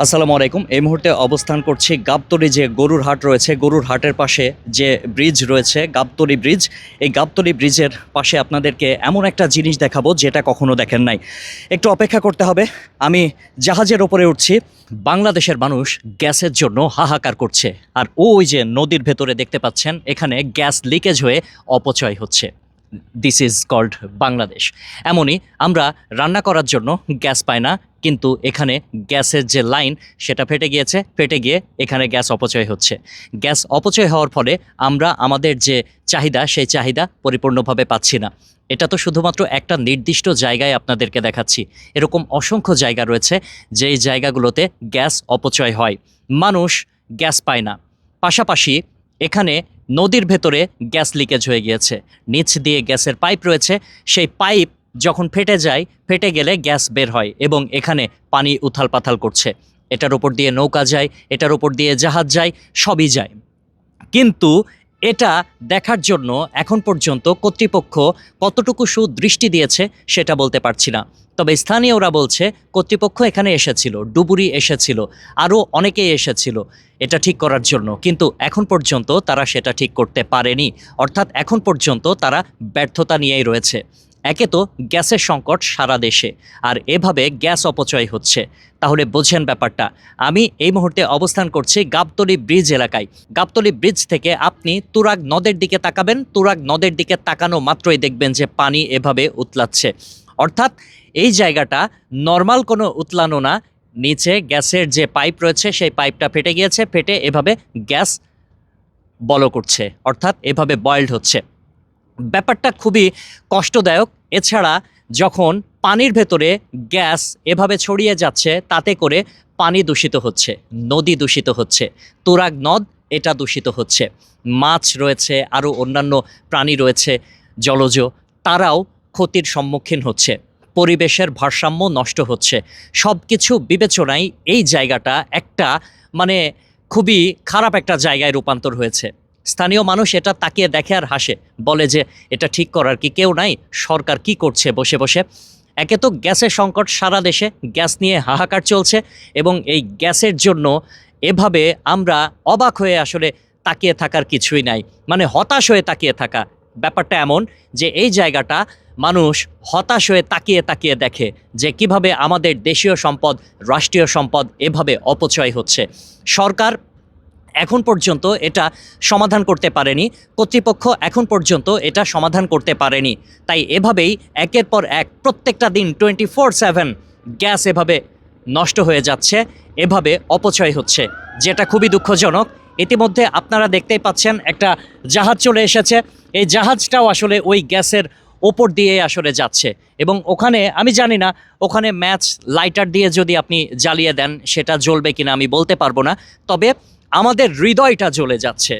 আসসালামু আলাইকুম। এই মুহূর্তে অবস্থান করছি গাবতলী যে গরুর হাট রয়েছে, গরুর হাটের পাশে যে ব্রিজ রয়েছে গাবতলী ব্রিজ। এই গাবতলী ব্রিজের পাশে আপনাদেরকে এমন একটা জিনিস দেখাবো যেটা কখনো দেখেন নাই। একটু অপেক্ষা করতে হবে। আমি জাহাজের ওপরে উঠছি। বাংলাদেশের মানুষ গ্যাসের জন্য হাহাকার করছে, আর ওই যে নদীর ভেতরে দেখতে পাচ্ছেন এখানে গ্যাস লিকেজ হয়ে অপচয় হচ্ছে। This is called Bangladesh. এমনই আমরা রান্না করার জন্য গ্যাস পাই না, কিন্তু এখানে গ্যাসের যে লাইন সেটা ফেটে গিয়েছে, ফেটে গিয়ে এখানে গ্যাস অপচয় হচ্ছে। গ্যাস অপচয় হওয়ার ফলে আমরা আমাদের যে চাহিদা সেই চাহিদা পরিপূর্ণভাবে পাচ্ছি না। এটা তো শুধুমাত্র একটা নির্দিষ্ট জায়গায় আপনাদেরকে দেখাচ্ছি, এরকম অসংখ্য জায়গা রয়েছে যেই জায়গাগুলোতে গ্যাস অপচয় হয়, মানুষ গ্যাস পায় না। পাশাপাশি এখানে নদীর ভেতরে গ্যাস লিকেজ হয়ে গিয়েছে, নিচ দিয়ে গ্যাসের পাইপ রয়েছে, সেই পাইপ যখন ফেটে যায়, ফেটে গেলে গ্যাস বের হয় এবং এখানে পানি উথাল পাথাল করছে। এটার উপর দিয়ে নৌকা যায়, এটার উপর দিয়ে জাহাজ যায়, সবই যায়। কিন্তু এটা দেখার জন্য এখন পর্যন্ত কর্তৃপক্ষ কতটুকু সুদৃষ্টি দিয়েছে সেটা বলতে পারছি না। তবে স্থানীয়রা বলছে কর্তৃপক্ষ এখানে এসেছিল, ডুবুরি এসেছিল, আরও অনেকেই এসেছিল এটা ঠিক করার জন্য, কিন্তু এখন পর্যন্ত তারা সেটা ঠিক করতে পারেনি। অর্থাৎ এখন পর্যন্ত তারা ব্যর্থতা নিয়েই রয়েছে। একে তো গ্যাসের সংকট সারা দেশে, আর এভাবে গ্যাস অপচয় হচ্ছে। তাহলে বোঝেন ব্যাপারটা। আমি এই মুহূর্তে অবস্থান করছি গাবতলী ব্রিজ এলাকায়। গাবতলী ব্রিজ থেকে আপনি তুরাগ নদের দিকে তাকাবেন, তুরাগ নদের দিকে তাকানো মাত্রই দেখবেন যে পানি এভাবে উতলাচ্ছে। অর্থাৎ এই জায়গাটা নর্মাল কোনো উতলানো না, নিচে গ্যাসের যে পাইপ রয়েছে সেই পাইপটা ফেটে গিয়েছে, ফেটে এভাবে গ্যাস বল করছে, অর্থাৎ এভাবে বয়েলড হচ্ছে। ব্যাপারটা খুবই কষ্টদায়ক। এছাড়া যখন পানির ভেতরে গ্যাস এভাবে ছড়িয়ে যাচ্ছে, তাতে করে পানি দূষিত হচ্ছে, নদী দূষিত হচ্ছে, তুরাগ নদ এটা দূষিত হচ্ছে। মাছ রয়েছে, আরও অন্যান্য প্রাণী রয়েছে জলজ, তারাও ক্ষতির সম্মুখীন হচ্ছে, পরিবেশের ভারসাম্য নষ্ট হচ্ছে। সব কিছু বিবেচনায় এই জায়গাটা একটা মানে খুবই খারাপ একটা জায়গায় রূপান্তর হয়েছে। স্থানীয় মানুষ এটা তাকিয়ে দেখে আর হাসে, বলে যে এটা ঠিক করার কি কেউ নাই, সরকার কি করছে বসে বসে। একে তো গ্যাসের সংকট সারা দেশে, গ্যাস নিয়ে হাহাকার চলছে, এবং এই গ্যাসের জন্য এভাবে আমরা অবাক হয়ে আসলে তাকিয়ে থাকার কিছুই নাই, মানে হতাশ হয়ে তাকিয়ে থাকা। ব্যাপারটা এমন যে এই জায়গাটা মানুষ হতাশ হয়ে তাকিয়ে তাকিয়ে দেখে যে কিভাবে আমাদের দেশীয় সম্পদ, রাষ্ট্রীয় সম্পদ এভাবে অপচয় হচ্ছে। সরকার এখন পর্যন্ত এটা সমাধান করতে পারেনি, কর্তৃপক্ষ এখন পর্যন্ত এটা সমাধান করতে পারেনি। তাই এভাবেই একের পর এক প্রত্যেকটা দিন 24/7 গ্যাস এভাবে নষ্ট হয়ে যাচ্ছে, এভাবে অপচয় হচ্ছে, যেটা খুবই দুঃখজনক। ইতিমধ্যে আপনারা দেখতেই পাচ্ছেন একটা জাহাজ চলে এসেছে। এই জাহাজটাও আসলে ওই গ্যাসের ওপর দিয়ে আসলে যাচ্ছে, এবং ওখানে আমি জানি না ওখানে ম্যাচ লাইটার দিয়ে যদি আপনি জ্বালিয়ে দেন সেটা জ্বলবে কিনা আমি বলতে পারবো না। তবে আমাদের হৃদয়টা জ্বলে যাচ্ছে।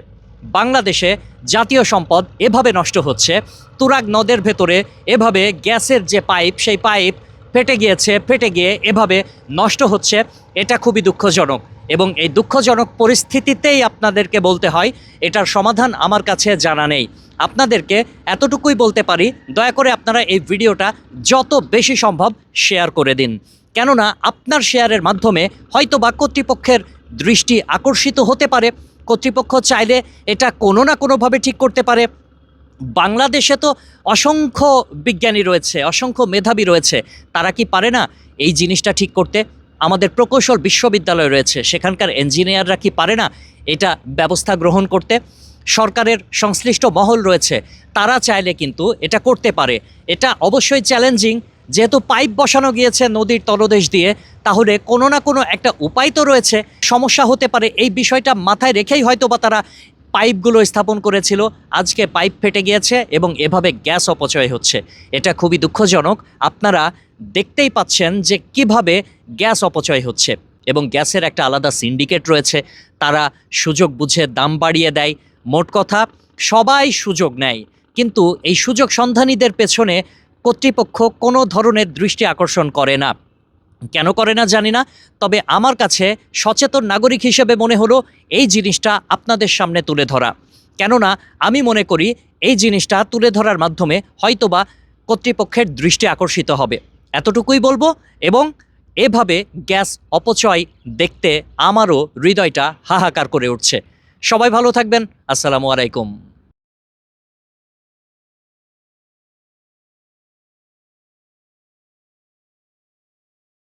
বাংলাদেশে জাতীয় সম্পদ এভাবে নষ্ট হচ্ছে, তুরাগ নদের ভেতরে এভাবে গ্যাসের যে পাইপ সেই পাইপ ফেটে গিয়েছে, ফেটে গিয়ে এভাবে নষ্ট হচ্ছে। এটা খুবই দুঃখজনক, এবং এই দুঃখজনক পরিস্থিতিতেই আপনাদেরকে বলতে হয় এটার সমাধান আমার কাছে জানা নেই। আপনাদেরকে এতটুকুই বলতে পারি, দয়া করে আপনারা এই ভিডিওটা যত বেশি সম্ভব শেয়ার করে দিন, কেননা আপনার শেয়ারের মাধ্যমে হয়তোবা কর্তৃপক্ষের দৃষ্টি আকর্ষিত হতে পারে। কর্তৃপক্ষ চাইলে এটা কোনো না কোনোভাবে ঠিক করতে পারে। বাংলাদেশে তো অসংখ্য বিজ্ঞানী রয়েছে, অসংখ্য মেধাবী রয়েছে, তারা কি পারে না এই জিনিসটা ঠিক করতে? আমাদের প্রকৌশল বিশ্ববিদ্যালয় রয়েছে, সেখানকার ইঞ্জিনিয়াররা কি পারে না এটা ব্যবস্থা গ্রহণ করতে? সরকারের সংশ্লিষ্ট মহল রয়েছে, তারা চাইলে কিন্তু এটা করতে পারে। এটা অবশ্যই চ্যালেঞ্জিং, যেহেতু পাইপ বসানো গিয়েছে নদীর তলদেশ দিয়ে, তাহলে কোনো না কোনো একটা উপায় তো রয়েছে। সমস্যা হতে পারে, এই বিষয়টা মাথায় রেখেই হয়তো বা তারা পাইপগুলো স্থাপন করেছিল। আজকে পাইপ ফেটে গিয়েছে এবং এভাবে গ্যাস অপচয় হচ্ছে। এটা খুবই দুঃখজনক। আপনারা দেখতেই পাচ্ছেন যে কিভাবে গ্যাস অপচয় হচ্ছে, এবং গ্যাসের একটা আলাদা সিন্ডিকেট রয়েছে, তারা সুযোগ বুঝে দাম বাড়িয়ে দেয়। মোট কথা সবাই সুযোগ নেয়, কিন্তু এই সুযোগ সন্ধানীদের পেছনে কর্তৃপক্ষ কোনো ধরনের দৃষ্টি আকর্ষণ করে না। কেন করে না জানি না, তবে আমার কাছে সচেতন নাগরিক হিসেবে মনে হলো এই জিনিসটা আপনাদের সামনে তুলে ধরা। কেননা আমি মনে করি এই জিনিসটা তুলে ধরার মাধ্যমে হয়তোবা কর্তৃপক্ষের দৃষ্টি আকর্ষিত হবে। এতটুকুই বলবো, এবং এভাবে গ্যাস অপচয় দেখতে আমারও হৃদয়টা হাহাকার করে উঠছে। সবাই ভালো থাকবেন। আসসালামু আলাইকুম।